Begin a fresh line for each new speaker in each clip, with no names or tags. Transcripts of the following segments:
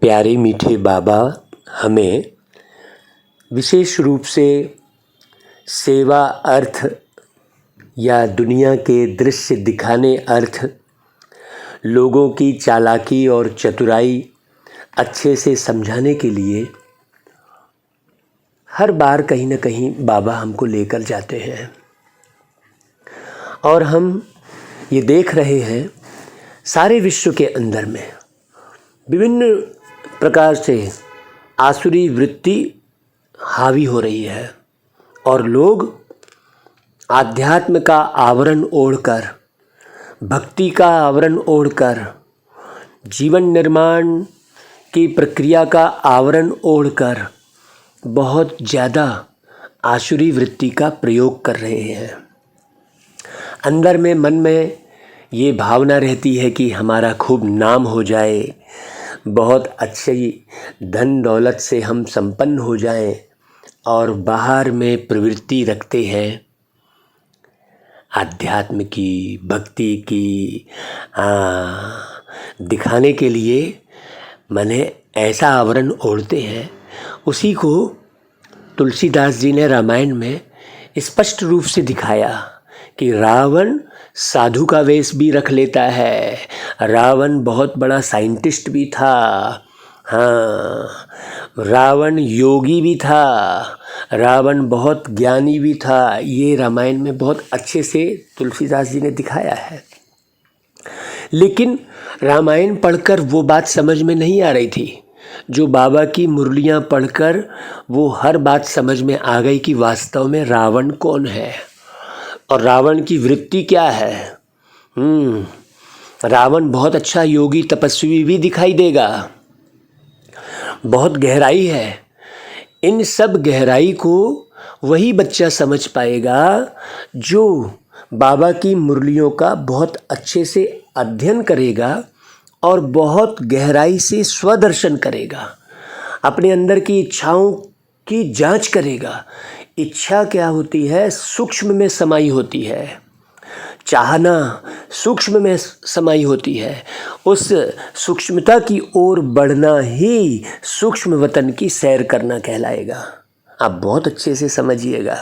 प्यारे मीठे बाबा हमें विशेष रूप से सेवा अर्थ या दुनिया के दृश्य दिखाने अर्थ लोगों की चालाकी और चतुराई अच्छे से समझाने के लिए हर बार कहीं ना कहीं बाबा हमको लेकर जाते हैं और हम ये देख रहे हैं सारे विश्व के अंदर में विभिन्न प्रकार से आसुरी वृत्ति हावी हो रही है और लोग आध्यात्म का आवरण ओढ़कर, भक्ति का आवरण ओढ़कर, जीवन निर्माण की प्रक्रिया का आवरण ओढ़कर बहुत ज़्यादा आसुरी वृत्ति का प्रयोग कर रहे हैं। अंदर में मन में ये भावना रहती है कि हमारा खूब नाम हो जाए, बहुत अच्छी धन दौलत से हम संपन्न हो जाएं, और बाहर में प्रवृत्ति रखते हैं आध्यात्म की, भक्ति की दिखाने के लिए माने ऐसा आवरण ओढ़ते हैं। उसी को तुलसीदास जी ने रामायण में स्पष्ट रूप से दिखाया कि रावण साधु का वेश भी रख लेता है, रावण बहुत बड़ा साइंटिस्ट भी था, हाँ, रावण योगी भी था, रावण बहुत ज्ञानी भी था। ये रामायण में बहुत अच्छे से तुलसीदास जी ने दिखाया है। लेकिन रामायण पढ़कर वो बात समझ में नहीं आ रही थी। जो बाबा की मुरलियाँ पढ़कर वो हर बात समझ में आ गई कि वास्तव में रावण कौन है और रावण की वृत्ति क्या है। रावण बहुत अच्छा योगी तपस्वी भी दिखाई देगा, बहुत गहराई है। इन सब गहराई को वही बच्चा समझ पाएगा जो बाबा की मुरलियों का बहुत अच्छे से अध्ययन करेगा और बहुत गहराई से स्वदर्शन करेगा, अपने अंदर की इच्छाओं की जांच करेगा। इच्छा क्या होती है? सूक्ष्म में समाई होती है। चाहना सूक्ष्म में समाई होती है। उस सूक्ष्मता की ओर बढ़ना ही सूक्ष्म वतन की सैर करना कहलाएगा। आप बहुत अच्छे से समझिएगा।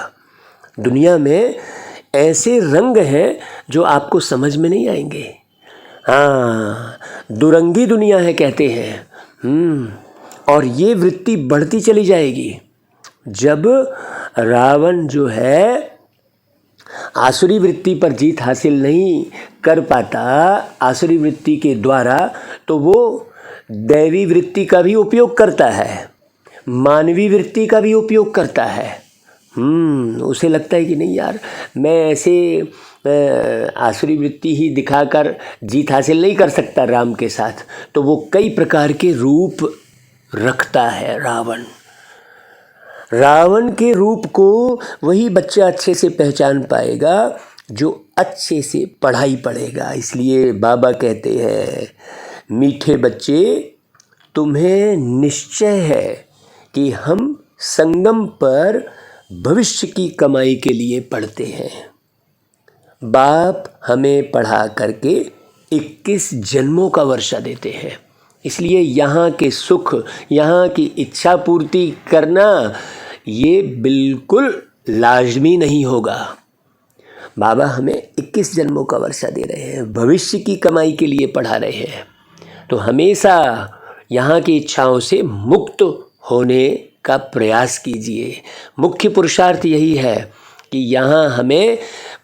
दुनिया में ऐसे रंग हैं जो आपको समझ में नहीं आएंगे। हाँ, दुरंगी दुनिया है कहते हैं। और ये वृत्ति बढ़ती चली जाएगी जब रावण जो है आसुरी वृत्ति पर जीत हासिल नहीं कर पाता आसुरी वृत्ति के द्वारा, तो वो दैवी वृत्ति का भी उपयोग करता है, मानवीय वृत्ति का भी उपयोग करता है। उसे लगता है कि नहीं यार, मैं ऐसे आसुरी वृत्ति ही दिखाकर जीत हासिल नहीं कर सकता राम के साथ, तो वो कई प्रकार के रूप रखता है रावण। रावण के रूप को वही बच्चा अच्छे से पहचान पाएगा जो अच्छे से पढ़ाई पढ़ेगा। इसलिए बाबा कहते हैं, मीठे बच्चे, तुम्हें निश्चय है कि हम संगम पर भविष्य की कमाई के लिए पढ़ते हैं। बाप हमें पढ़ा करके 21 जन्मों का वर्षा देते हैं। इसलिए यहाँ के सुख, यहाँ की इच्छा पूर्ति करना ये बिल्कुल लाजमी नहीं होगा। बाबा हमें 21 जन्मों का वर्षा दे रहे हैं, भविष्य की कमाई के लिए पढ़ा रहे हैं। तो हमेशा यहाँ की इच्छाओं से मुक्त होने का प्रयास कीजिए। मुख्य पुरुषार्थ यही है कि यहाँ हमें,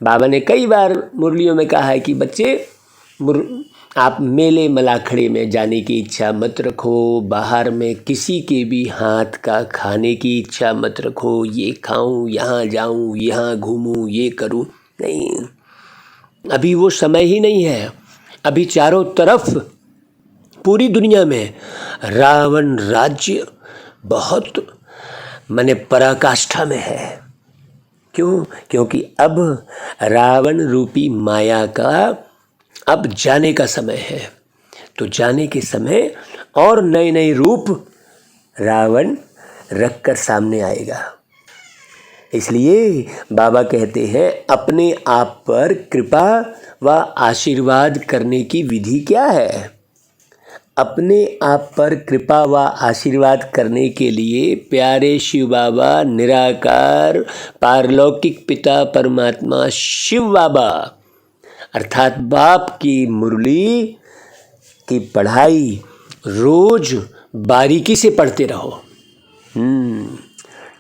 बाबा ने कई बार मुरलियों में कहा है कि बच्चे, आप मेले मलाखड़े में जाने की इच्छा मत रखो, बाहर में किसी के भी हाथ का खाने की इच्छा मत रखो, ये खाऊं, यहाँ जाऊं, यहाँ घूमूं, ये करूं, नहीं, अभी वो समय ही नहीं है। अभी चारों तरफ पूरी दुनिया में रावण राज्य बहुत माने पराकाष्ठा में है। क्यों? क्योंकि अब रावण रूपी माया का अब जाने का समय है। तो जाने के समय और नए नए रूप रावण रखकर सामने आएगा। इसलिए बाबा कहते हैं, अपने आप पर कृपा व आशीर्वाद करने की विधि क्या है? अपने आप पर कृपा व आशीर्वाद करने के लिए प्यारे शिव बाबा निराकार पारलौकिक पिता परमात्मा शिव बाबा अर्थात बाप की मुरली की पढ़ाई रोज बारीकी से पढ़ते रहो।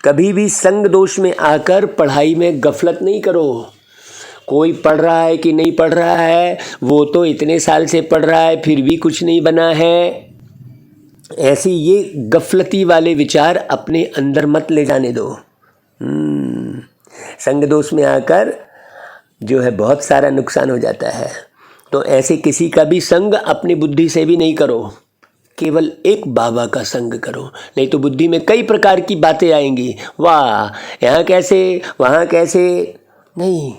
कभी भी संग दोष में आकर पढ़ाई में गफलत नहीं करो। कोई पढ़ रहा है कि नहीं पढ़ रहा है, वो तो इतने साल से पढ़ रहा है फिर भी कुछ नहीं बना है, ऐसे ये गफलती वाले विचार अपने अंदर मत ले जाने दो। संग दोष में आकर जो है बहुत सारा नुकसान हो जाता है। तो ऐसे किसी का भी संग अपनी बुद्धि से भी नहीं करो, केवल एक बाबा का संग करो, नहीं तो बुद्धि में कई प्रकार की बातें आएंगी। वाह, यहाँ कैसे, वहाँ कैसे। नहीं,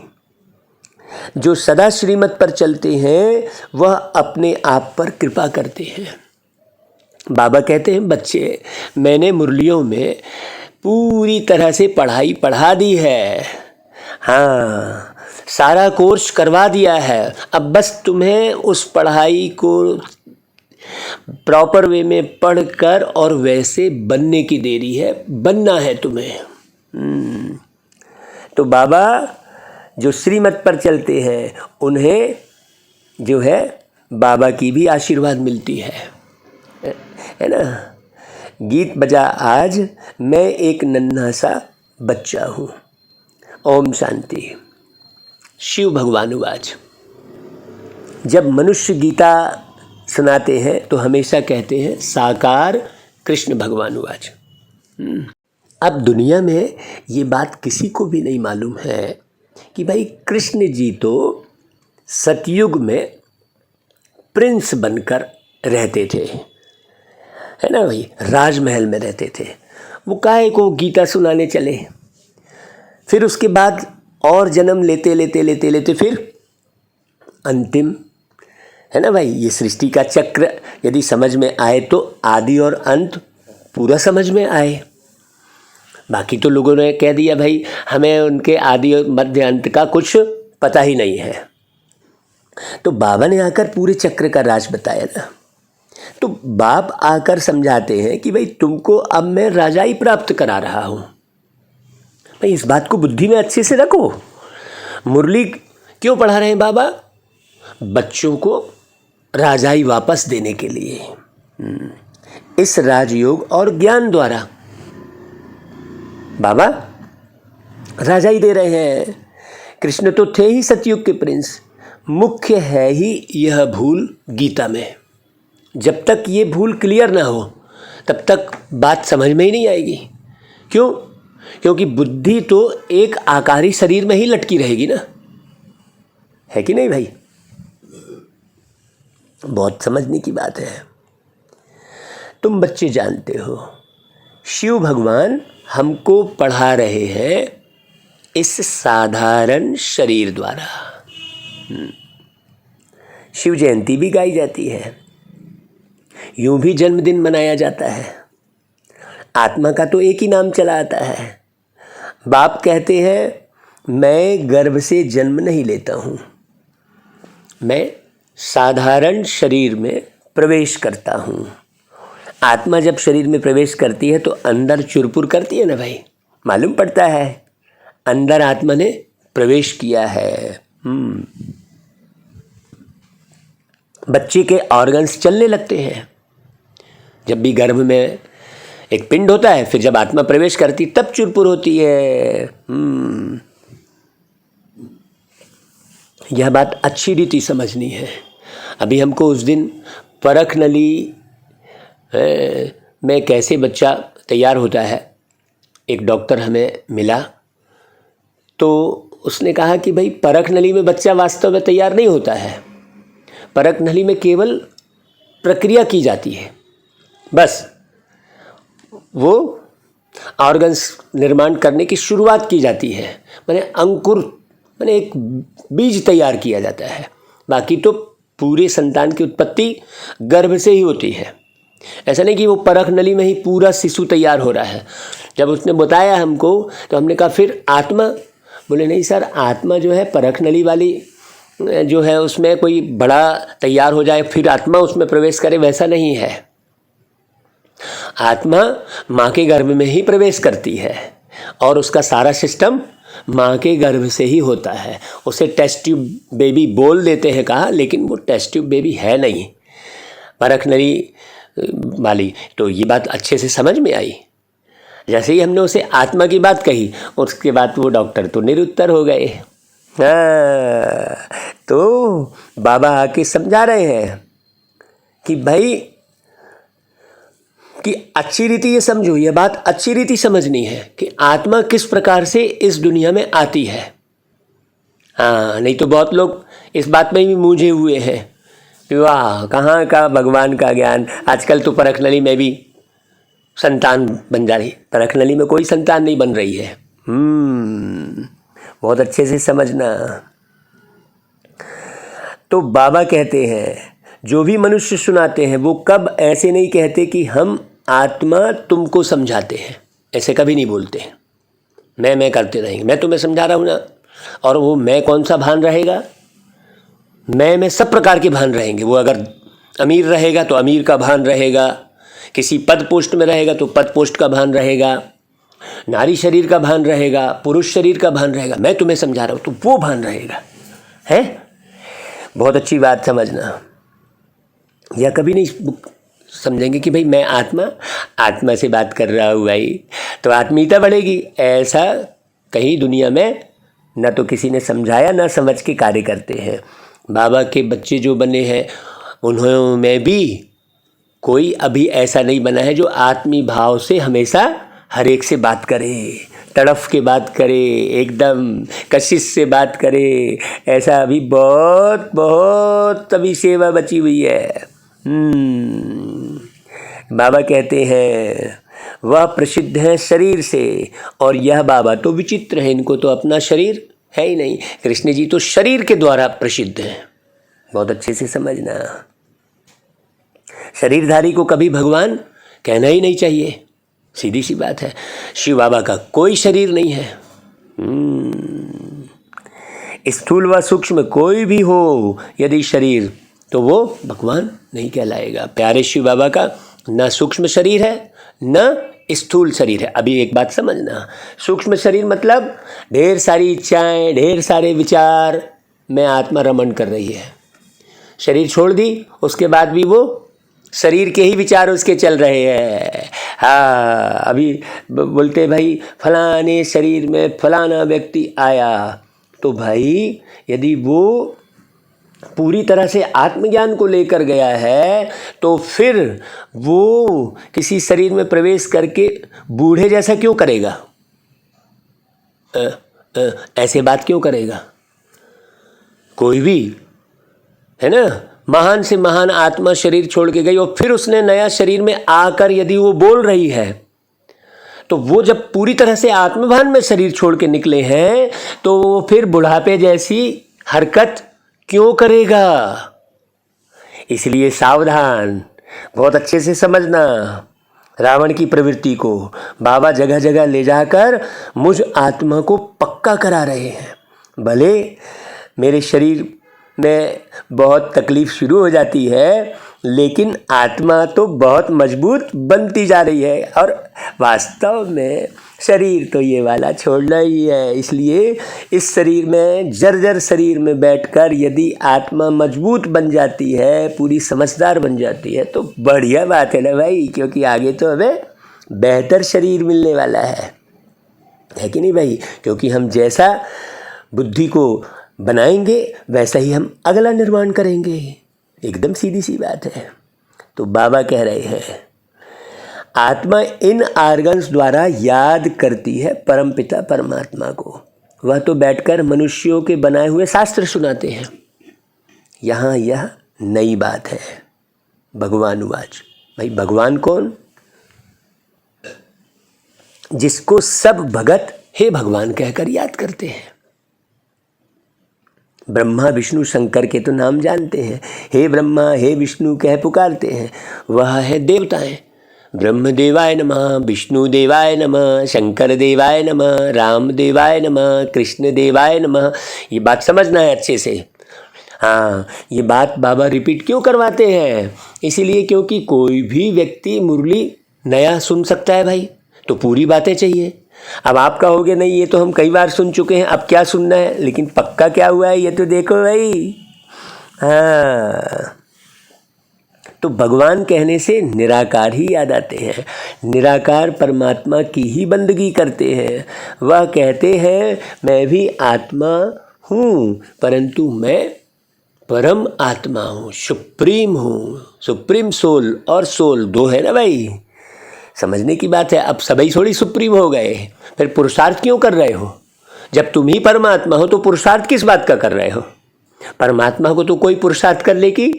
जो सदा श्रीमत पर चलते हैं वह अपने आप पर कृपा करते हैं। बाबा कहते हैं, बच्चे मैंने मुरलियों में पूरी तरह से पढ़ाई पढ़ा दी है, हाँ सारा कोर्स करवा दिया है, अब बस तुम्हें उस पढ़ाई को प्रॉपर वे में पढ़कर और वैसे बनने की देरी है, बनना है तुम्हें। तो बाबा जो श्रीमत पर चलते हैं उन्हें जो है बाबा की भी आशीर्वाद मिलती है ना। गीत बजा आज मैं एक नन्हा सा बच्चा हूँ। ओम शांति। शिव भगवानुवाच। जब मनुष्य गीता सुनाते हैं तो हमेशा कहते हैं साकार कृष्ण भगवानुवाच। अब दुनिया में ये बात किसी को भी नहीं मालूम है कि भाई कृष्ण जी तो सतयुग में प्रिंस बनकर रहते थे, है ना भाई, राजमहल में रहते थे। वो काहे को गीता सुनाने चले, फिर उसके बाद और जन्म लेते लेते लेते लेते फिर अंतिम, है ना भाई, ये सृष्टि का चक्र यदि समझ में आए तो आदि और अंत पूरा समझ में आए। बाकी तो लोगों ने कह दिया भाई हमें उनके आदि और मध्य अंत का कुछ पता ही नहीं है। तो बाबा ने आकर पूरे चक्र का राज बताया ना। तो बाप आकर समझाते हैं कि भाई तुमको अब मैं राजाई प्राप्त करा रहा हूँ, भाई इस बात को बुद्धि में अच्छे से रखो। मुरली क्यों पढ़ा रहे हैं बाबा? बच्चों को राजाई वापस देने के लिए। इस राजयोग और ज्ञान द्वारा बाबा राजाई दे रहे हैं। कृष्ण तो थे ही सतयुग के प्रिंस। मुख्य है ही यह भूल गीता में। जब तक ये भूल क्लियर ना हो तब तक बात समझ में ही नहीं आएगी। क्यों? क्योंकि बुद्धि तो एक आकारी शरीर में ही लटकी रहेगी ना, है कि नहीं भाई? बहुत समझने की बात है। तुम बच्चे जानते हो शिव भगवान हमको पढ़ा रहे हैं इस साधारण शरीर द्वारा। शिव जयंती भी गाई जाती है, यूं भी जन्मदिन मनाया जाता है। आत्मा का तो एक ही नाम चला आता है। बाप कहते हैं मैं गर्भ से जन्म नहीं लेता हूँ, मैं साधारण शरीर में प्रवेश करता हूँ। आत्मा जब शरीर में प्रवेश करती है तो अंदर चुरपुर करती है ना भाई, मालूम पड़ता है अंदर आत्मा ने प्रवेश किया है। बच्चे के ऑर्गन्स चलने लगते हैं। जब भी गर्भ में एक पिंड होता है, फिर जब आत्मा प्रवेश करती तब चुरपुर होती है। यह बात अच्छी रीति समझनी है। अभी हमको उस दिन परख नली में कैसे बच्चा तैयार होता है, एक डॉक्टर हमें मिला तो उसने कहा कि भाई परख नली में बच्चा वास्तव में तैयार नहीं होता है। परख नली में केवल प्रक्रिया की जाती है, बस वो ऑर्गन्स निर्माण करने की शुरुआत की जाती है, माने अंकुर माने एक बीज तैयार किया जाता है। बाकी तो पूरे संतान की उत्पत्ति गर्भ से ही होती है। ऐसा नहीं कि वो परख नली में ही पूरा शिशु तैयार हो रहा है। जब उसने बताया हमको तो हमने कहा फिर आत्मा? बोले नहीं सर, आत्मा जो है परख नली वाली जो है उसमें कोई बड़ा तैयार हो जाए फिर आत्मा उसमें प्रवेश करे, वैसा नहीं है। आत्मा माँ के गर्भ में ही प्रवेश करती है और उसका सारा सिस्टम माँ के गर्भ से ही होता है। उसे टेस्ट ट्यूब बेबी बोल देते हैं कहा, लेकिन वो टेस्ट ट्यूब बेबी है नहीं, परख नली वाली। तो ये बात अच्छे से समझ में आई। जैसे ही हमने उसे आत्मा की बात कही, उसके बाद वो डॉक्टर तो निरुत्तर हो गए। तो बाबा आके समझा रहे हैं कि भाई कि अच्छी रीति ये समझो, ये बात अच्छी रीति समझनी है कि आत्मा किस प्रकार से इस दुनिया में आती है। हाँ, नहीं तो बहुत लोग इस बात में भी मूझे हुए हैं कि वाह कहाँ का भगवान का ज्ञान। आजकल तो परख नली में भी संतान बन जा रही, परख नली में कोई संतान नहीं बन रही है। बहुत अच्छे से समझना। तो बाबा कहते हैं जो भी मनुष्य सुनाते हैं वो कब ऐसे नहीं कहते कि हम आत्मा तुमको समझाते हैं, ऐसे कभी नहीं बोलते हैं। मैं करते रहेंगे, मैं तुम्हें समझा रहा हूँ ना, और वो मैं कौन सा भान रहेगा, मैं में सब प्रकार के भान रहेंगे। वो अगर अमीर रहेगा तो अमीर का भान रहेगा, किसी पद पोस्ट में रहेगा तो पद पोस्ट का भान रहेगा, नारी शरीर का भान रहेगा, पुरुष शरीर का भान रहेगा। मैं तुम्हें समझा रहा हूँ तो वो भान रहेगा, है। बहुत अच्छी बात समझना। या कभी नहीं समझेंगे कि भाई मैं आत्मा से बात कर रहा हूँ भाई, तो आत्मीयता बढ़ेगी। ऐसा कहीं दुनिया में न तो किसी ने समझाया, न समझ के कार्य करते हैं। बाबा के बच्चे जो बने हैं उन्होंने भी कोई अभी ऐसा नहीं बना है जो आत्मी भाव से हमेशा हर एक से बात करे, तड़फ के बात करे, एकदम कशिश से बात करे। ऐसा अभी बहुत बहुत अभी सेवा बची हुई है। बाबा कहते हैं वह प्रसिद्ध है शरीर से, और यह बाबा तो विचित्र है, इनको तो अपना शरीर है ही नहीं। कृष्ण जी तो शरीर के द्वारा प्रसिद्ध हैं। बहुत अच्छे से समझना। शरीरधारी को कभी भगवान कहना ही नहीं चाहिए, सीधी सी बात है। शिव बाबा का कोई शरीर नहीं है। स्थूल व सूक्ष्म कोई भी हो यदि शरीर, तो वो भगवान नहीं कहलाएगा। प्यारे शिव बाबा का न सूक्ष्म शरीर है न स्थूल शरीर है। अभी एक बात समझना, सूक्ष्म शरीर मतलब ढेर सारी इच्छाएं, ढेर सारे विचार में आत्मा रमण कर रही है। शरीर छोड़ दी, उसके बाद भी वो शरीर के ही विचार उसके चल रहे हैं। हाँ, अभी बोलते भाई फलाने शरीर में फलाना व्यक्ति आया, तो भाई यदि वो पूरी तरह से आत्मज्ञान को लेकर गया है तो फिर वो किसी शरीर में प्रवेश करके बूढ़े जैसा क्यों करेगा? ऐसे बात क्यों करेगा? कोई भी है ना, महान से महान आत्मा शरीर छोड़ के गई और फिर उसने नया शरीर में आकर यदि वो बोल रही है, तो वो जब पूरी तरह से आत्मभान में शरीर छोड़ के निकले हैं तो वो फिर बुढ़ापे जैसी हरकत क्यों करेगा? इसलिए सावधान, बहुत अच्छे से समझना। रावण की प्रवृत्ति को बाबा जगह जगह ले जाकर मुझ आत्मा को पक्का करा रहे हैं। भले मेरे शरीर में बहुत तकलीफ शुरू हो जाती है, लेकिन आत्मा तो बहुत मजबूत बनती जा रही है, और वास्तव में शरीर तो ये वाला छोड़ना ही है। इसलिए इस शरीर में, जर्जर शरीर में बैठकर यदि आत्मा मजबूत बन जाती है, पूरी समझदार बन जाती है, तो बढ़िया बात है ना भाई, क्योंकि आगे तो हमें बेहतर शरीर मिलने वाला है कि नहीं भाई? क्योंकि हम जैसा बुद्धि को बनाएंगे वैसा ही हम अगला निर्माण करेंगे। एकदम सीधी सी बात है। तो बाबा कह रहे हैं आत्मा इन आर्गन्स द्वारा याद करती है परमपिता परमात्मा को। वह तो बैठकर मनुष्यों के बनाए हुए शास्त्र सुनाते हैं। यहाँ यह नई बात है। भगवान उवाच, भाई भगवान कौन? जिसको सब भगत हे भगवान कहकर याद करते हैं। ब्रह्मा विष्णु शंकर के तो नाम जानते हैं, हे ब्रह्मा हे विष्णु कह पुकारते हैं। वह है देवताएं। ब्रह्म देवाय नमः, विष्णु देवाय नमः, शंकर देवाय नमः, राम देवाय नमः, कृष्ण देवाय नमः। ये बात समझना है अच्छे से। हाँ, ये बात बाबा रिपीट क्यों करवाते हैं? इसीलिए क्योंकि कोई भी व्यक्ति मुरली नया सुन सकता है भाई, तो पूरी बातें चाहिए। अब आप कहोगे नहीं ये तो हम कई बार सुन चुके हैं, अब क्या सुनना है, लेकिन पक्का क्या हुआ है ये तो देखो भाई। हाँ, तो भगवान कहने से निराकार ही याद आते हैं। निराकार परमात्मा की ही बंदगी करते हैं। वह कहते हैं मैं भी आत्मा हूँ, परंतु मैं परम आत्मा हूँ, सुप्रीम हूँ। सुप्रीम सोल और सोल दो है ना भाई, समझने की बात है। अब सभी थोड़ी सुप्रीम हो गए, फिर पुरुषार्थ क्यों कर रहे हो? जब तुम ही परमात्मा हो तो पुरुषार्थ किस बात का कर रहे हो? परमात्मा को तो कोई पुरुषार्थ करने की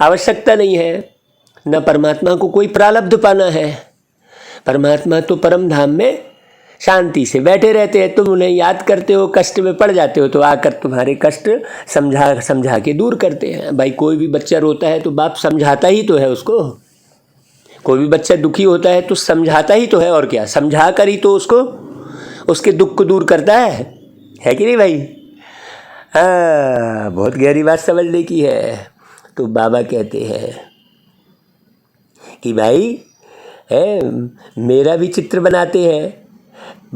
आवश्यकता नहीं है, न परमात्मा को कोई प्रारब्ध पाना है। परमात्मा तो परम धाम में शांति से बैठे रहते हैं। तुम उन्हें याद करते हो, कष्ट में पड़ जाते हो तो आकर तुम्हारे कष्ट समझा समझा के दूर करते हैं। भाई कोई भी बच्चा रोता है तो बाप समझाता ही तो है उसको। कोई भी बच्चा दुखी होता है तो समझाता ही तो है, और क्या, समझा कर ही तो उसको उसके दुख को दूर करता है कि नहीं भाई? हाँ, बहुत गहरी बात समझने की है। तो बाबा कहते हैं कि भाई मेरा भी चित्र बनाते हैं।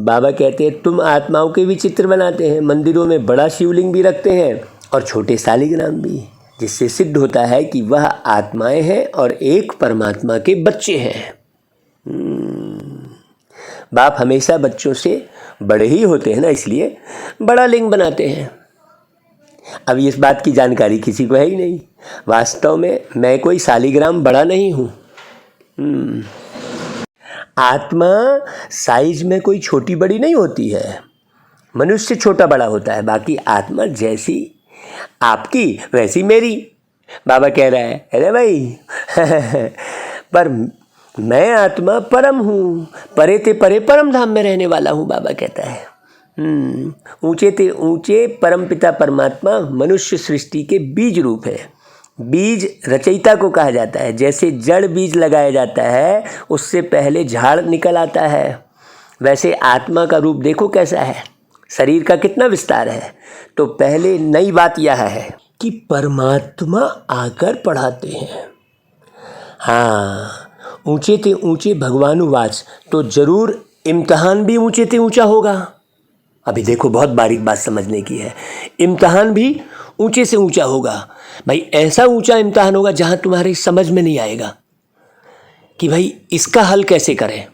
बाबा कहते हैं तुम आत्माओं के भी चित्र बनाते हैं, मंदिरों में बड़ा शिवलिंग भी रखते हैं और छोटे शालिग्राम भी, जिससे सिद्ध होता है कि वह आत्माएं हैं और एक परमात्मा के बच्चे हैं। बाप हमेशा बच्चों से बड़े ही होते हैं ना, इसलिए बड़ा लिंग बनाते हैं। अब इस बात की जानकारी किसी को है ही नहीं। वास्तव में मैं कोई शालिग्राम बड़ा नहीं हूँ। आत्मा साइज में कोई छोटी बड़ी नहीं होती है, मनुष्य छोटा बड़ा होता है, बाकी आत्मा जैसी आपकी वैसी मेरी। बाबा कह रहा है अरे भाई पर मैं आत्मा परम हूँ, परे ते परे परम धाम में रहने वाला हूँ। बाबा कहता है ऊंचे ते ऊंचे परमपिता परमात्मा मनुष्य सृष्टि के बीज रूप है। बीज रचयिता को कहा जाता है। जैसे जड़ बीज लगाया जाता है उससे पहले झाड़ निकल आता है, वैसे आत्मा का रूप देखो कैसा है, शरीर का कितना विस्तार है। तो पहले नई बात यह है कि परमात्मा आकर पढ़ाते हैं। हाँ, ऊंचे ते ऊंचे भगवानुवाच, तो जरूर इम्तहान भी ऊंचे ते ऊंचा होगा। अभी देखो बहुत बारीक बात समझने की है, इम्तहान भी ऊंचे से ऊंचा होगा। भाई ऐसा ऊंचा इम्तहान होगा जहां तुम्हारी समझ में नहीं आएगा कि भाई इसका हल कैसे करें।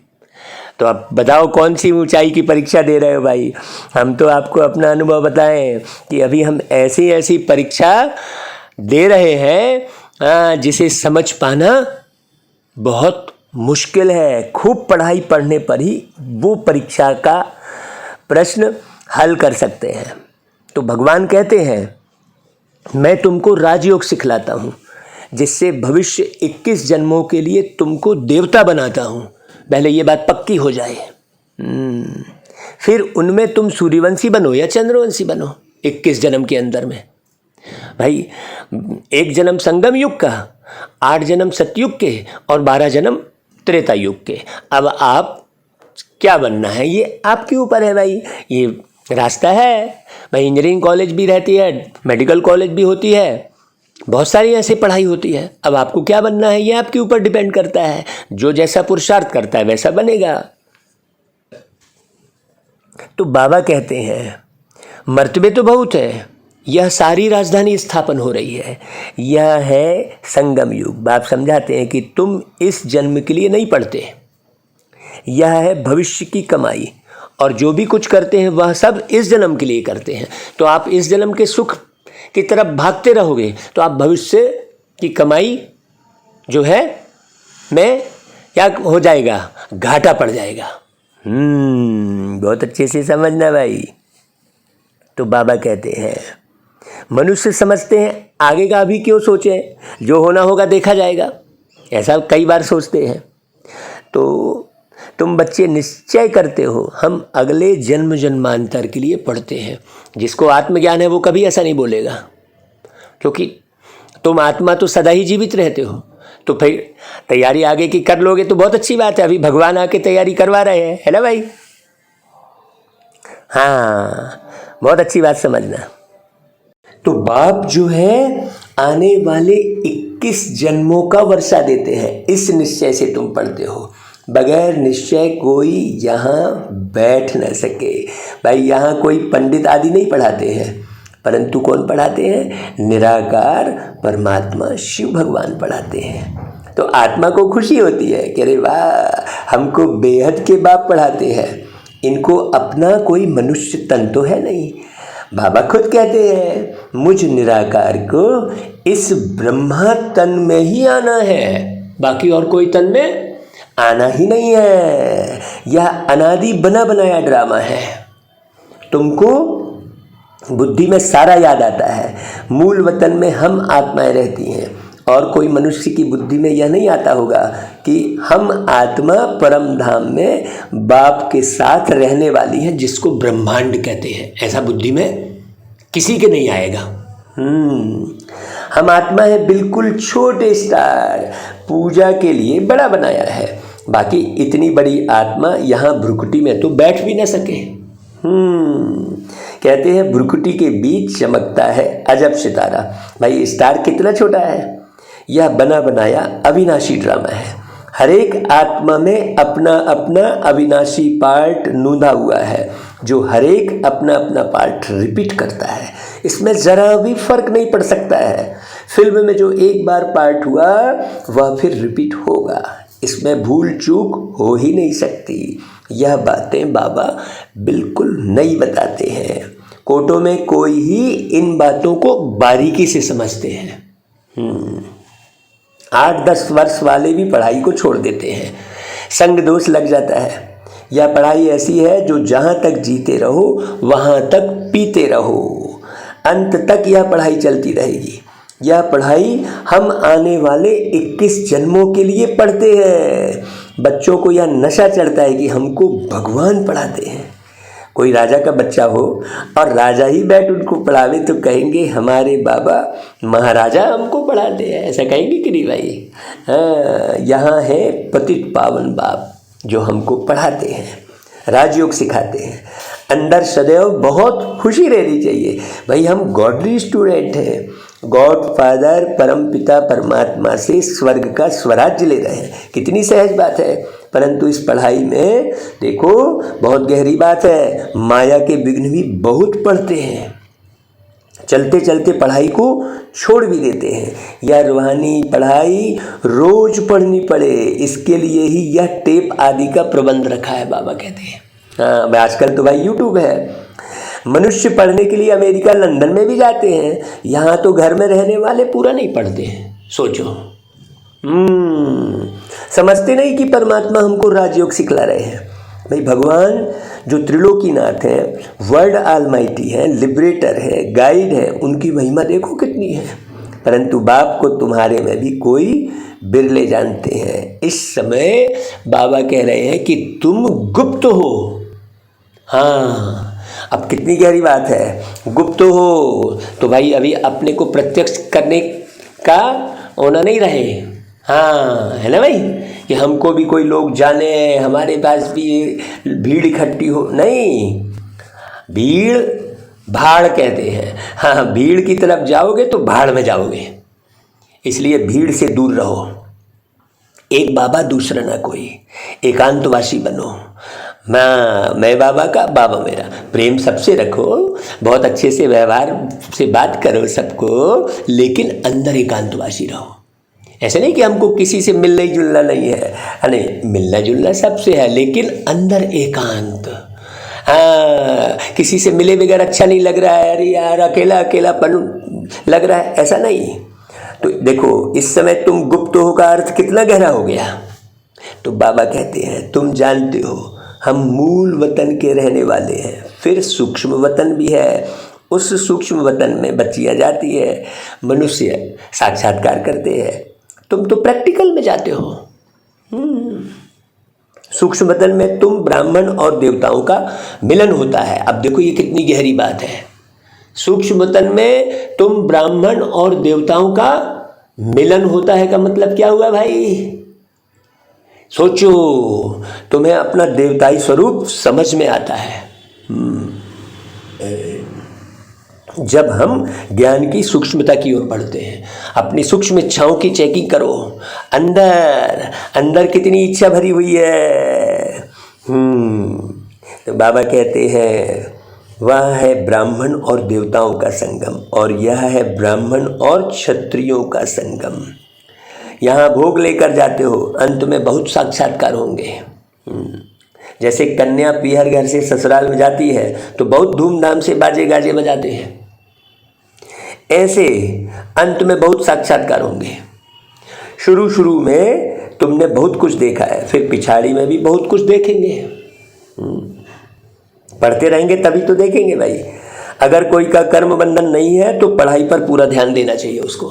तो अब बताओ कौन सी ऊंचाई की परीक्षा दे रहे हो भाई? हम तो आपको अपना अनुभव बताएं कि अभी हम ऐसी ऐसी परीक्षा दे रहे हैं जिसे समझ पाना बहुत मुश्किल है। खूब पढ़ाई पढ़ने पर ही वो परीक्षा का प्रश्न हल कर सकते हैं। तो भगवान कहते हैं मैं तुमको राजयोग सिखलाता हूँ, जिससे भविष्य 21 जन्मों के लिए तुमको देवता बनाता हूँ। पहले ये बात पक्की हो जाए, फिर उनमें तुम सूर्यवंशी बनो या चंद्रवंशी बनो 21 जन्म के अंदर में। भाई 1 जन्म संगम युग का, 8 जन्म सतयुग के और 12 जन्म त्रेता युग के। अब आप क्या बनना है ये आपके ऊपर है भाई। ये रास्ता है भाई। इंजीनियरिंग कॉलेज भी रहती है, मेडिकल कॉलेज भी होती है, बहुत सारी ऐसी पढ़ाई होती है। अब आपको क्या बनना है ये आपके ऊपर डिपेंड करता है। जो जैसा पुरुषार्थ करता है वैसा बनेगा। तो बाबा कहते हैं मर्तबे तो बहुत है, यह सारी राजधानी स्थापन हो रही है। यह है संगम युग। बाप समझाते हैं कि तुम इस जन्म के लिए नहीं पढ़ते, यह है भविष्य की कमाई, और जो भी कुछ करते हैं वह सब इस जन्म के लिए करते हैं। तो आप इस जन्म के सुख की तरफ भागते रहोगे तो आप भविष्य की कमाई जो है में क्या हो जाएगा, घाटा पड़ जाएगा। बहुत अच्छे से समझना भाई। तो बाबा कहते हैं मनुष्य समझते हैं आगे का अभी क्यों सोचें, जो होना होगा देखा जाएगा, ऐसा कई बार सोचते हैं। तो तुम बच्चे निश्चय करते हो हम अगले जन्म जन्मांतर के लिए पढ़ते हैं। जिसको आत्मज्ञान है वो कभी ऐसा नहीं बोलेगा, क्योंकि तुम आत्मा तो सदा ही जीवित रहते हो। तो फिर तैयारी आगे की कर लोगे तो बहुत अच्छी बात है। अभी भगवान आके तैयारी करवा रहे हैं, है ना भाई? हाँ, बहुत अच्छी बात समझना। तो बाप जो है आने वाले 21 जन्मों का वर्षा देते हैं। इस निश्चय से तुम पढ़ते हो। बगैर निश्चय कोई यहाँ बैठ न सके। भाई यहाँ कोई पंडित आदि नहीं पढ़ाते हैं, परंतु कौन पढ़ाते हैं? निराकार परमात्मा शिव भगवान पढ़ाते हैं। तो आत्मा को खुशी होती है कि अरे वाह, हमको बेहद के बाप पढ़ाते हैं। इनको अपना कोई मनुष्य तन तो है नहीं। बाबा खुद कहते हैं, मुझ निराकार को इस ब्रह्मा तन में ही आना है, बाकी और कोई तन में आना ही नहीं है। यह अनादि बना बनाया ड्रामा है। तुमको बुद्धि में सारा याद आता है। मूल वतन में हम आत्माएं रहती हैं, और कोई मनुष्य की बुद्धि में यह नहीं आता होगा कि हम आत्मा परम धाम में बाप के साथ रहने वाली है, जिसको ब्रह्मांड कहते हैं। ऐसा बुद्धि में किसी के नहीं आएगा। हम आत्मा है बिल्कुल छोटे स्टार, पूजा के लिए बड़ा बनाया है। बाकी इतनी बड़ी आत्मा यहाँ भ्रुकुटी में तो बैठ भी न सके। कहते हैं भ्रुकुटी के बीच चमकता है अजब सितारा। भाई स्टार कितना छोटा है। यह बना बनाया अविनाशी ड्रामा है। हर एक आत्मा में अपना अपना अविनाशी पार्ट नूंधा हुआ है, जो हर एक अपना अपना पार्ट रिपीट करता है। इसमें ज़रा भी फर्क नहीं पड़ सकता है। फिल्म में जो एक बार पार्ट हुआ वह फिर रिपीट होगा। इसमें भूल चूक हो ही नहीं सकती। यह बातें बाबा बिल्कुल नहीं बताते हैं। कोटों में कोई ही इन बातों को बारीकी से समझते हैं। 8-10 वर्ष वाले भी पढ़ाई को छोड़ देते हैं। संग दोष लग जाता है। यह पढ़ाई ऐसी है जो जहाँ तक जीते रहो वहाँ तक पीते रहो। अंत तक यह पढ़ाई चलती रहेगी। यह पढ़ाई हम आने वाले 21 जन्मों के लिए पढ़ते हैं। बच्चों को यह नशा चढ़ता है कि हमको भगवान पढ़ाते हैं। कोई राजा का बच्चा हो और राजा ही बैठ उनको पढ़ावे तो कहेंगे हमारे बाबा महाराजा हमको पढ़ाते हैं। ऐसा कहेंगे कि नहीं भाई? हाँ, यहाँ है पतित पावन बाप जो हमको पढ़ाते हैं, राजयोग सिखाते हैं। अंदर सदैव बहुत खुशी रहनी चाहिए। भाई हम गॉडली स्टूडेंट हैं। गॉड फादर परम पिता परमात्मा से स्वर्ग का स्वराज्य ले रहे हैं। कितनी सहज बात है। परंतु इस पढ़ाई में देखो बहुत गहरी बात है। माया के विघ्न भी बहुत पड़ते हैं। चलते चलते पढ़ाई को छोड़ भी देते हैं। यह रूहानी पढ़ाई रोज पढ़नी पड़े, इसके लिए ही यह टेप आदि का प्रबंध रखा है। बाबा कहते हैं हाँ, आजकल तो भाई यूट्यूब है। मनुष्य पढ़ने के लिए अमेरिका लंदन में भी जाते हैं। यहाँ तो घर में रहने वाले पूरा नहीं पढ़ते हैं। सोचो, समझते नहीं कि परमात्मा हमको राजयोग सिखला रहे हैं। भाई भगवान जो त्रिलोकीनाथ हैं, वर्ल्ड ऑलमाइटी हैं, लिबरेटर है, गाइड है, उनकी महिमा देखो कितनी है। परंतु बाप को तुम्हारे में भी कोई बिरले जानते हैं। इस समय बाबा कह रहे हैं कि तुम गुप्त हो। हाँ, अब कितनी गहरी बात है। गुप्त हो तो भाई अभी अपने को प्रत्यक्ष करने का होना नहीं रहे। हाँ, है ना भाई, कि हमको भी कोई लोग जाने, हमारे पास भी भीड़ इकट्ठी हो। नहीं, भीड़ भाड़ कहते हैं। हाँ, भीड़ की तरफ जाओगे तो भाड़ में जाओगे। इसलिए भीड़ से दूर रहो। एक बाबा दूसरा ना कोई। एकांतवासी बनो। मैं बाबा का, बाबा मेरा। प्रेम सबसे रखो, बहुत अच्छे से व्यवहार से बात करो सबको, लेकिन अंदर एकांतवासी रहो। ऐसे नहीं कि हमको किसी से मिलना जुलना नहीं है। नहीं, मिलना जुलना सबसे है, लेकिन अंदर एकांत। हाँ, किसी से मिले बगैर अच्छा नहीं लग रहा है, अरे यार अकेलापन लग रहा है, ऐसा नहीं। तो देखो इस समय तुम गुप्त हो का अर्थ कितना गहरा हो गया। तो बाबा कहते हैं तुम जानते हो हम मूल वतन के रहने वाले हैं। फिर सूक्ष्म वतन भी है। उस सूक्ष्म वतन में बच्चियाँ जाती है, मनुष्य साक्षात्कार करते हैं। तुम तो प्रैक्टिकल में जाते हो। सूक्ष्म वतन में तुम ब्राह्मण और देवताओं का मिलन होता है। अब देखो ये कितनी गहरी बात है। सूक्ष्म वतन में तुम ब्राह्मण और देवताओं का मिलन होता है का मतलब क्या हुआ भाई? सोचो, तुम्हें अपना देवताई स्वरूप समझ में आता है। जब हम ज्ञान की सूक्ष्मता की ओर बढ़ते हैं। अपनी सूक्ष्म इच्छाओं की चेकिंग करो, अंदर अंदर कितनी इच्छा भरी हुई है। तो बाबा कहते हैं वह है ब्राह्मण और देवताओं का संगम, और यह है ब्राह्मण और क्षत्रियों का संगम। यहाँ भोग लेकर जाते हो, अंत में बहुत साक्षात्कार होंगे। जैसे कन्या पीहर घर से ससुराल में जाती है तो बहुत धूमधाम से बाजे गाजे बजाते हैं, ऐसे अंत में बहुत साक्षात्कार होंगे। शुरू शुरू में तुमने बहुत कुछ देखा है, फिर पिछाड़ी में भी बहुत कुछ देखेंगे। पढ़ते रहेंगे तभी तो देखेंगे भाई। अगर कोई का कर्म बंधन नहीं है तो पढ़ाई पर पूरा ध्यान देना चाहिए उसको।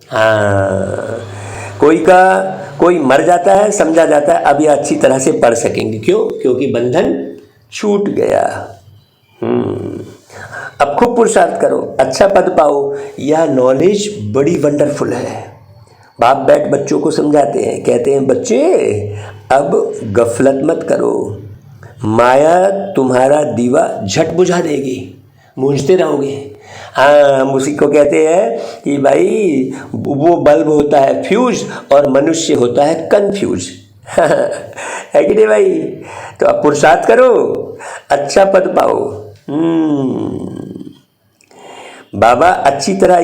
हाँ, कोई मर जाता है, समझा जाता है अब यह अच्छी तरह से पढ़ सकेंगे। क्यों? क्योंकि बंधन छूट गया। अब खूब पुरुषार्थ करो, अच्छा पद पाओ। यह नॉलेज बड़ी वंडरफुल है। बाप बैठ बच्चों को समझाते हैं, कहते हैं बच्चे अब गफलत मत करो, माया तुम्हारा दीवा झट बुझा देगी, मूंझते रहोगे। हाँ, हम उसी को कहते हैं कि भाई वो बल्ब होता है फ्यूज और मनुष्य होता है कन्फ्यूज। है कि नहीं भाई? तो अब पुरुषार्थ करो, अच्छा पद पाओ। बाबा अच्छी तरह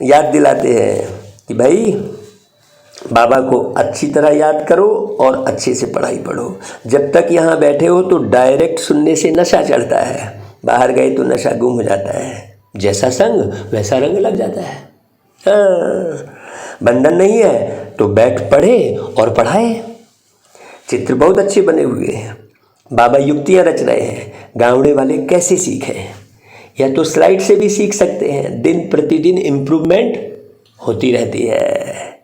याद दिलाते हैं कि भाई बाबा को अच्छी तरह याद करो और अच्छे से पढ़ाई पढ़ो। जब तक यहाँ बैठे हो तो डायरेक्ट सुनने से नशा चढ़ता है, बाहर गए तो नशा गुम हो जाता है। जैसा संग वैसा रंग लग जाता है। हाँ, बंधन नहीं है तो बैठ पढ़े और पढ़ाए। चित्र बहुत अच्छे बने हुए हैं, बाबा युक्तियाँ रच रहे हैं। गाँवड़े वाले कैसे सीखें? या तो स्लाइड से भी सीख सकते हैं। दिन प्रतिदिन इम्प्रूवमेंट होती रहती है।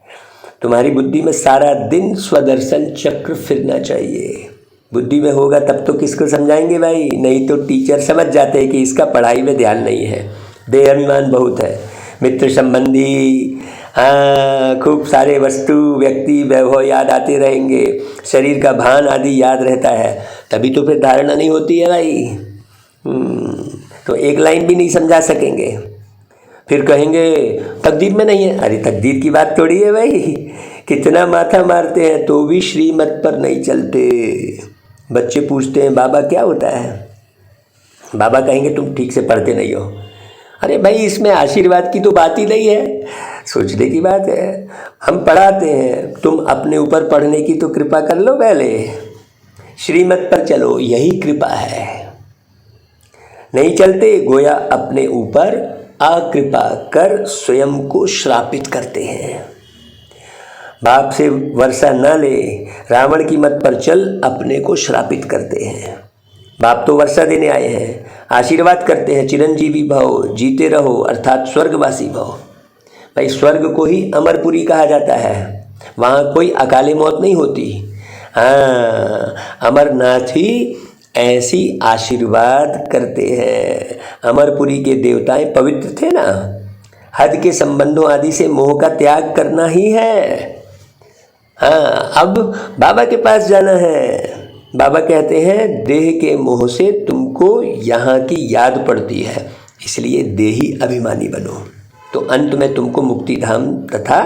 तुम्हारी बुद्धि में सारा दिन स्वदर्शन चक्र फिरना चाहिए। बुद्धि में होगा तब तो किसको समझाएंगे भाई? नहीं तो टीचर समझ जाते हैं कि इसका पढ़ाई में ध्यान नहीं है। देहाभिमान बहुत है, मित्र संबंधी, हाँ, खूब सारे वस्तु व्यक्ति वैभव याद आते रहेंगे, शरीर का भान आदि याद रहता है, तभी तो फिर धारणा नहीं होती है भाई। तो एक लाइन भी नहीं समझा सकेंगे, फिर कहेंगे तकदीर में नहीं है। अरे तकदीर की बात थोड़ी है भाई, कितना माथा मारते हैं तो भी श्रीमत पर नहीं चलते। बच्चे पूछते हैं बाबा क्या होता है? बाबा कहेंगे तुम ठीक से पढ़ते नहीं हो। अरे भाई इसमें आशीर्वाद की तो बात ही नहीं है, सोचने की बात है। हम पढ़ाते हैं, तुम अपने ऊपर पढ़ने की तो कृपा कर लो, पहले श्रीमत पर चलो, यही कृपा है। नहीं चलते, गोया अपने ऊपर अकृपा कर स्वयं को श्रापित करते हैं। बाप से वर्षा न ले, रावण की मत पर चल, अपने को श्रापित करते हैं। बाप तो वर्षा देने आए हैं, आशीर्वाद करते हैं, चिरंजीवी भव, जीते रहो, अर्थात स्वर्गवासी भव। भाई स्वर्ग को ही अमरपुरी कहा जाता है, वहाँ कोई अकाले मौत नहीं होती। हाँ, अमरनाथ ही ऐसी आशीर्वाद करते हैं। अमरपुरी के देवताएं पवित्र थे ना, हद के संबंधों आदि से मोह का त्याग करना ही है। हाँ, अब बाबा के पास जाना है। बाबा कहते हैं देह के मोह से तुमको यहाँ की याद पड़ती है, इसलिए देही अभिमानी बनो, तो अंत में तुमको मुक्ति धाम तथा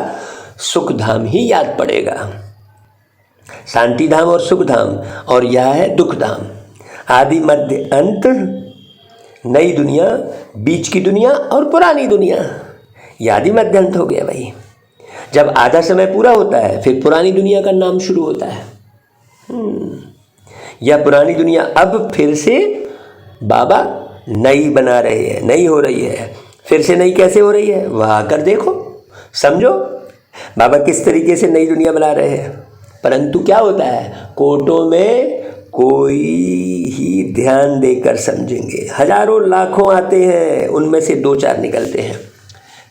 सुख धाम ही याद पड़ेगा। शांति धाम और सुख धाम, और यह है दुख धाम। आदि मध्य अंत, नई दुनिया, बीच की दुनिया और पुरानी दुनिया, यह आदि मध्य अंत हो गया भाई। जब आधा समय पूरा होता है फिर पुरानी दुनिया का नाम शुरू होता है। यह पुरानी दुनिया अब फिर से बाबा नई बना रहे हैं, नई हो रही है। फिर से नई कैसे हो रही है वह आकर देखो, समझो बाबा किस तरीके से नई दुनिया बना रहे हैं। परंतु क्या होता है, कोर्टों में कोई ही ध्यान देकर समझेंगे। हजारों लाखों आते हैं, उनमें से 2-4 निकलते हैं,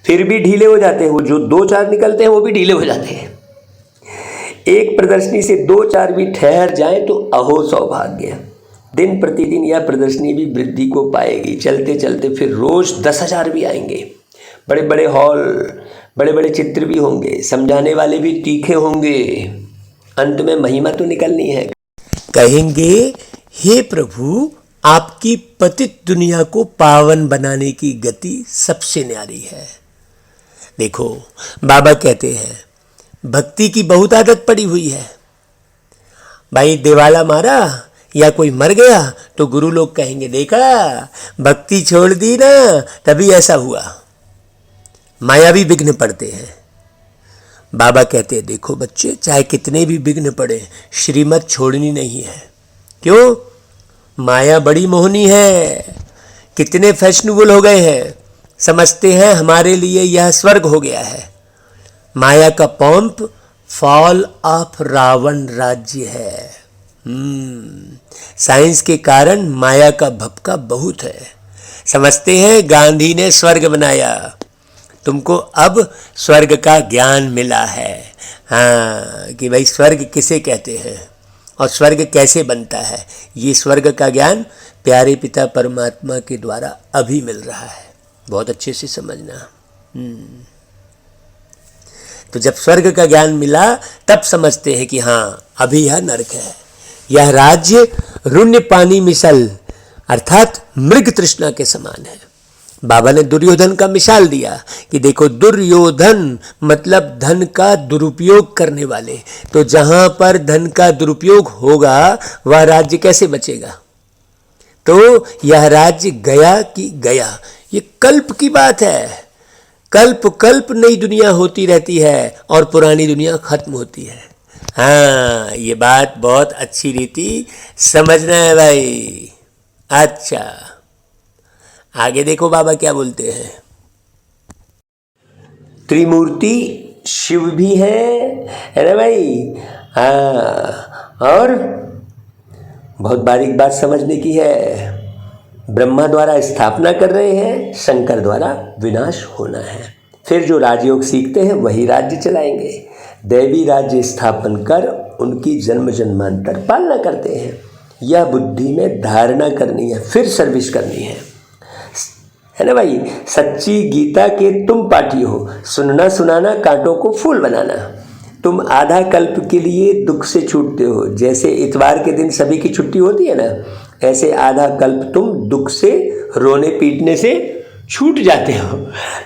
फिर भी ढीले हो जाते हैं। वो जो 2-4 निकलते हैं वो भी ढीले हो जाते हैं। एक प्रदर्शनी से 2-4 भी ठहर जाएं तो अहो सौभाग्य। दिन प्रतिदिन यह प्रदर्शनी भी वृद्धि को पाएगी। चलते चलते फिर रोज 10,000 भी आएंगे। बड़े बड़े हॉल, बड़े बड़े चित्र भी होंगे, समझाने वाले भी तीखे होंगे। अंत में महिमा तो निकलनी है। कहेंगे हे प्रभु आपकी पतित दुनिया को पावन बनाने की गति सबसे न्यारी है। देखो, बाबा कहते हैं भक्ति की बहुत आदत पड़ी हुई है। भाई दिवाला मारा या कोई मर गया तो गुरु लोग कहेंगे देखा भक्ति छोड़ दी ना तभी ऐसा हुआ। मायावी विघ्न पड़ते हैं। बाबा कहते हैं देखो बच्चे, चाहे कितने भी विघ्न पड़े श्रीमत छोड़नी नहीं है। क्यों? माया बड़ी मोहनी है। कितने फैशनेबल हो गए हैं, समझते हैं हमारे लिए यह स्वर्ग हो गया है। माया का पंप फॉल ऑफ रावण राज्य है। साइंस के कारण माया का भपका बहुत है। समझते हैं गांधी ने स्वर्ग बनाया, तुमको अब स्वर्ग का ज्ञान मिला है। हाँ, कि भाई स्वर्ग किसे कहते हैं और स्वर्ग कैसे बनता है, ये स्वर्ग का ज्ञान प्यारे पिता परमात्मा के द्वारा अभी मिल रहा है। बहुत अच्छे से समझना। तो जब स्वर्ग का ज्ञान मिला तब समझते हैं कि हाँ अभी यह नरक है। यह राज्य रुण्य पानी मिसल अर्थात मृग तृष्णा के समान है। बाबा ने दुर्योधन का मिसाल दिया कि देखो दुर्योधन मतलब धन का दुरुपयोग करने वाले। तो जहां पर धन का दुरुपयोग होगा वह राज्य कैसे बचेगा? तो यह राज्य गया कि गया। ये कल्प की बात है। कल्प कल्प नई दुनिया होती रहती है और पुरानी दुनिया खत्म होती है। हाँ, ये बात बहुत अच्छी रीति समझना है भाई। अच्छा, आगे देखो बाबा क्या बोलते हैं। त्रिमूर्ति शिव भी है ना भाई? हाँ, और बहुत बारीक बात समझने की है। ब्रह्मा द्वारा स्थापना कर रहे हैं, शंकर द्वारा विनाश होना है। फिर जो राजयोग सीखते हैं वही राज्य चलाएंगे। दैवी राज्य स्थापन कर उनकी जन्म जन्मांतर पालना करते हैं। यह बुद्धि में धारणा करनी है, फिर सर्विस करनी है ना भाई? सच्ची गीता के तुम पाठी हो, सुनना सुनाना कांटों को फूल बनाना। तुम आधा कल्प के लिए दुख से छूटते हो। जैसे इतवार के दिन सभी की छुट्टी होती है ना, ऐसे आधा कल्प तुम दुख से रोने पीटने से छूट जाते हो।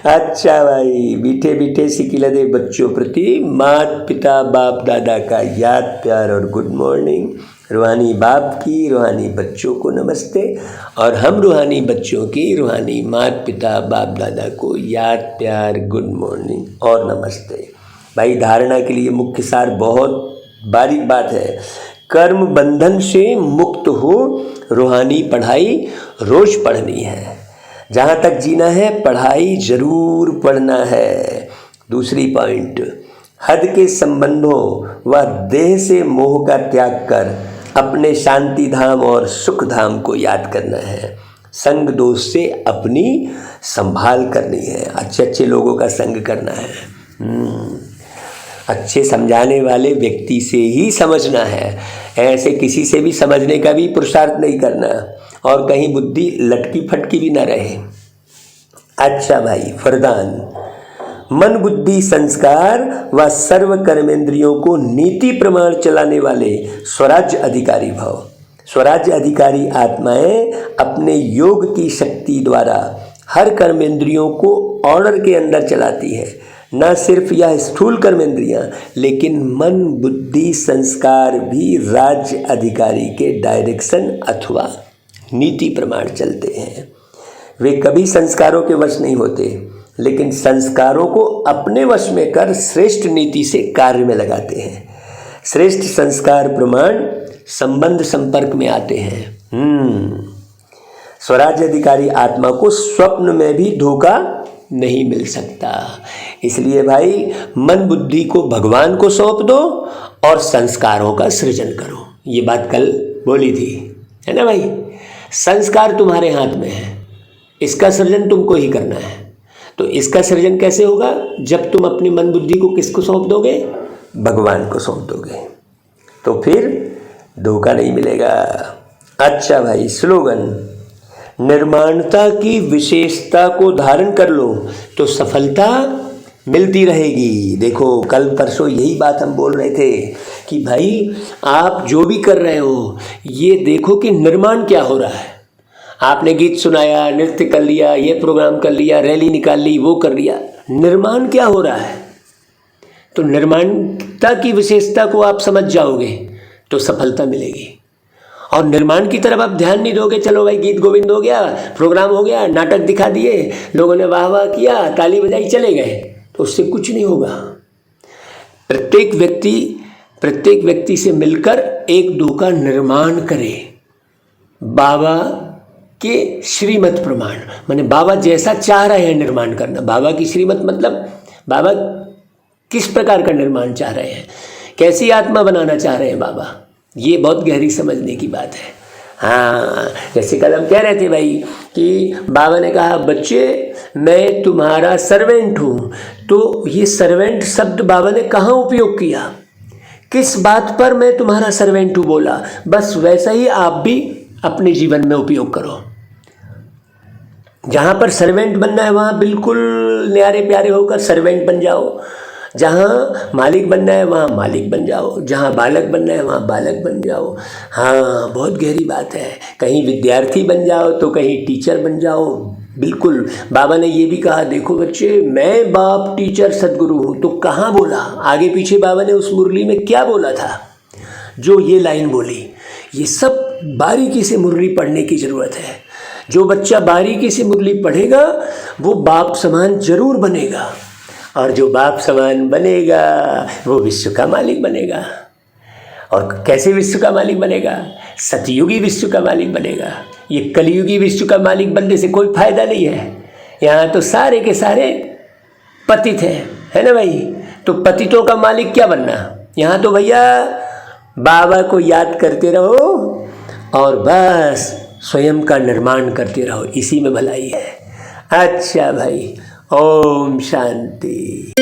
अच्छा भाई, मीठे मीठे सिकिलदे बच्चों प्रति माता पिता बाप दादा का याद प्यार और गुड मॉर्निंग। रूहानी बाप की रूहानी बच्चों को नमस्ते और हम रूहानी बच्चों की रूहानी माता पिता बाप दादा को याद प्यार गुड मॉर्निंग और नमस्ते। भाई धारणा के लिए मुख्य सार बहुत बारीक बात है। कर्म बंधन से मुक्त हो रूहानी पढ़ाई रोज पढ़नी है। जहाँ तक जीना है पढ़ाई जरूर पढ़ना है। दूसरी पॉइंट, हद के संबंधों व देह से मोह का त्याग कर अपने शांति धाम और सुख धाम को याद करना है। संग दोष से अपनी संभाल करनी है। अच्छे अच्छे लोगों का संग करना है। अच्छे समझाने वाले व्यक्ति से ही समझना है। ऐसे किसी से भी समझने का भी पुरुषार्थ नहीं करना और कहीं बुद्धि लटकी फटकी भी ना रहे। अच्छा भाई, वरदान, मन बुद्धि संस्कार व सर्व कर्मेंद्रियों को नीति प्रमाण चलाने वाले स्वराज्य अधिकारी भव। स्वराज्य अधिकारी आत्माएं अपने योग की शक्ति द्वारा हर कर्मेंद्रियों को ऑर्डर के अंदर चलाती है। न सिर्फ यह स्थूल कर्मेंद्रियां, लेकिन मन बुद्धि संस्कार भी राज्य अधिकारी के डायरेक्शन अथवा नीति प्रमाण चलते हैं। वे कभी संस्कारों के वश नहीं होते, लेकिन संस्कारों को अपने वश में कर श्रेष्ठ नीति से कार्य में लगाते हैं। श्रेष्ठ संस्कार प्रमाण संबंध संपर्क में आते हैं। स्वराज्य अधिकारी आत्मा को स्वप्न में भी धोखा नहीं मिल सकता। इसलिए भाई मन बुद्धि को भगवान को सौंप दो और संस्कारों का सृजन करो। ये बात कल बोली थी, है ना भाई? संस्कार तुम्हारे हाथ में है, इसका सृजन तुमको ही करना है। तो इसका सृजन कैसे होगा? जब तुम अपनी मन बुद्धि को किसको सौंप दोगे? भगवान को सौंप दोगे, तो फिर धोखा नहीं मिलेगा। अच्छा भाई, स्लोगन, निर्माणता की विशेषता को धारण कर लो तो सफलता मिलती रहेगी। देखो कल परसों यही बात हम बोल रहे थे कि भाई आप जो भी कर रहे हो ये देखो कि निर्माण क्या हो रहा है। आपने गीत सुनाया, नृत्य कर लिया, ये प्रोग्राम कर लिया, रैली निकाल ली, वो कर लिया, निर्माण क्या हो रहा है? तो निर्माणता की विशेषता को आप समझ जाओगे तो सफलता मिलेगी। और निर्माण की तरफ आप ध्यान नहीं दोगे, चलो भाई गीत गोविंद हो गया, प्रोग्राम हो गया, नाटक दिखा दिए, लोगों ने वाह वाह किया, ताली बजाई, चले गए, तो उससे कुछ नहीं होगा। प्रत्येक व्यक्ति से मिलकर एक दो का निर्माण करे, बाबा के श्रीमत प्रमाण, माने बाबा जैसा चाह रहे हैं निर्माण करना। बाबा की श्रीमत मतलब बाबा किस प्रकार का निर्माण चाह रहे हैं, कैसी आत्मा बनाना चाह रहे हैं बाबा, ये बहुत गहरी समझने की बात है। हाँ, जैसे कल हम कह रहे थे भाई कि बाबा ने कहा बच्चे मैं तुम्हारा सर्वेंट हूँ, तो ये सर्वेंट शब्द बाबा ने कहाँ उपयोग किया, किस बात पर मैं तुम्हारा सर्वेंट हूँ बोला, बस वैसा ही आप भी अपने जीवन में उपयोग करो। जहाँ पर सर्वेंट बनना है वहाँ बिल्कुल न्यारे प्यारे होकर सर्वेंट बन जाओ, जहाँ मालिक बनना है वहाँ मालिक बन जाओ, जहाँ बालक बनना है वहाँ बालक बन जाओ। हाँ, बहुत गहरी बात है। कहीं विद्यार्थी बन जाओ तो कहीं टीचर बन जाओ। बिल्कुल, बाबा ने ये भी कहा देखो बच्चे मैं बाप टीचर सदगुरु हूँ, तो कहाँ बोला, आगे पीछे बाबा ने उस मुरली में क्या बोला था, जो ये लाइन बोली। ये सब बारीकी से मुरली पढ़ने की ज़रूरत है। जो बच्चा बारीकी से मुरली पढ़ेगा वो बाप समान जरूर बनेगा, और जो बाप समान बनेगा वो विश्व का मालिक बनेगा। और कैसे विश्व का मालिक बनेगा? सतयुगी विश्व का मालिक बनेगा। ये कलयुगी विश्व का मालिक बनने से कोई फायदा नहीं है। यहाँ तो सारे के सारे पतित हैं, है ना भाई? तो पतितों का मालिक क्या बनना? यहाँ तो भैया बाबा को याद करते रहो और बस स्वयं का निर्माण करते रहो, इसी में भलाई है। अच्छा भाई, ओम शांति।